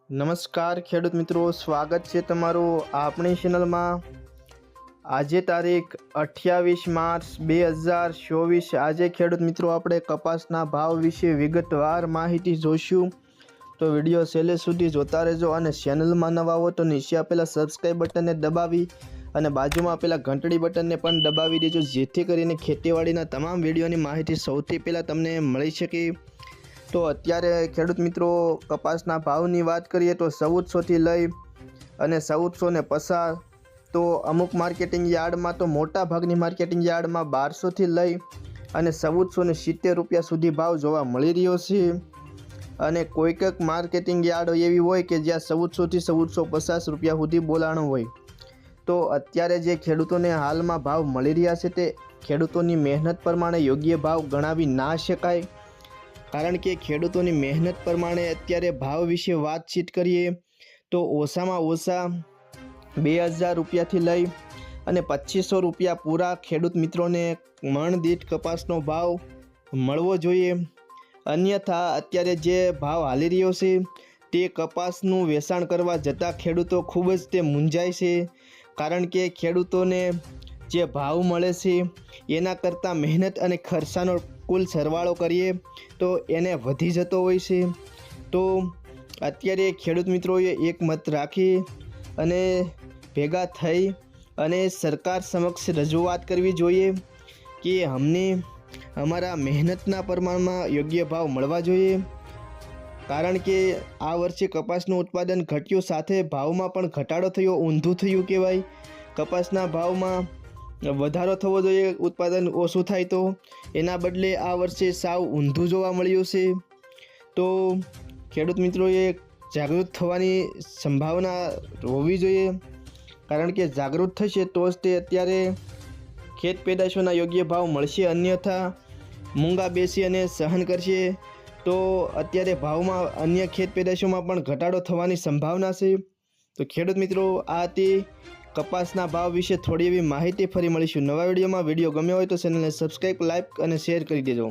નમસ્કાર ખેડૂત મિત્રો, સ્વાગત છે તમારું આપણી ચેનલમાં। આજે તારીખ 28 માર્ચ 2024। આજે ખેડૂત મિત્રો આપણે કપાસના ભાવ વિશે વિગતવાર માહિતી જોઈશું, તો વિડીયો છેલ્લે સુધી જોતા રહેજો। અને ચેનલમાં નવા હો તો નીચે આપેલા સબસ્ક્રાઈબ બટનને દબાવી અને બાજુમાં આપેલા ઘંટડી બટનને પણ દબાવી દેજો, જેથી કરીને ખેતીવાડીના તમામ વિડીયોની માહિતી સૌથી પહેલાં તમને મળી શકે। તો અત્યારે ખેડૂત મિત્રો કપાસના ભાવની વાત કરીએ તો 1400થી લઈ અને 1450, તો અમુક માર્કેટિંગ યાર્ડમાં તો મોટા ભાગની માર્કેટિંગ યાર્ડમાં 1200થી લઈ અને 1470 રૂપિયા સુધી ભાવ જોવા મળી રહ્યો છે। અને કોઈક માર્કેટિંગ યાર્ડ એવી હોય કે જ્યાં 1400થી 1450 રૂપિયા સુધી બોલાણું હોય। તો અત્યારે જે ખેડૂતોને હાલમાં ભાવ મળી રહ્યા છે તે ખેડૂતોની મહેનત પ્રમાણે યોગ્ય ભાવ ગણાવી ના શકાય, કારણ કે ખેડૂતોની મહેનત પ્રમાણે અત્યારે ભાવ વિશે વાતચીત કરીએ તો ઓછામાં ઓછા 2000 રૂપિયાથી લઈ અને 2500 રૂપિયા પૂરા ખેડૂત મિત્રોને મણ દીઠ કપાસનો ભાવ મળવો જોઈએ। અન્યથા અત્યારે જે ભાવ હાલી રહ્યો છે તે કપાસનું વેચાણ કરવા જતા ખેડૂતો ખૂબ જ તે મૂંઝાય છે, કારણ કે ખેડૂતોને જે ભાવ મળે છે એના કરતાં મહેનત અને ખર્ચાનો કુલ સરવાળો કરીએ તો એને વધી જતો હોય છે। તો અત્યારે ખેડૂત મિત્રોએ એક મત રાખી અને ભેગા થઈ અને સરકાર સમક્ષ રજૂઆત કરવી જોઈએ કે અમને અમારા મહેનતના પ્રમાણમાં યોગ્ય ભાવ મળવા જોઈએ, કારણ કે આ વર્ષે કપાસનું ઉત્પાદન ઘટ્યું, સાથે ભાવમાં પણ ઘટાડો થયો, ઊંધું થયું કહેવાય। કપાસના ભાવમાં વધારો થવો જોઈએ, ઉત્પાદન ઓછું થાય તો એના બદલે આ વર્ષે સાવ ઊંધું જોવા મળ્યું છે। તો ખેડૂત મિત્રોએ જાગૃત થવાની સંભાવના હોવી જોઈએ, કારણ કે જાગૃત થશે તો જ તે અત્યારે ખેત પેદાશોના યોગ્ય ભાવ મળશે, અન્યથા મૂંગા બેસી અને સહન કરશે તો અત્યારે ભાવમાં અન્ય ખેત પેદાશોમાં પણ ઘટાડો થવાની સંભાવના છે। તો ખેડૂત મિત્રો, આ તે કપાસના ભાવ વિશે થોડી એવી માહિતી, ફરી મળીશું નવા વિડીયોમાં। વિડીયો ગમ્યો હોય તો ચેનલને સબસ્ક્રાઈબ, લાઈક અને શેર કરી દેજો।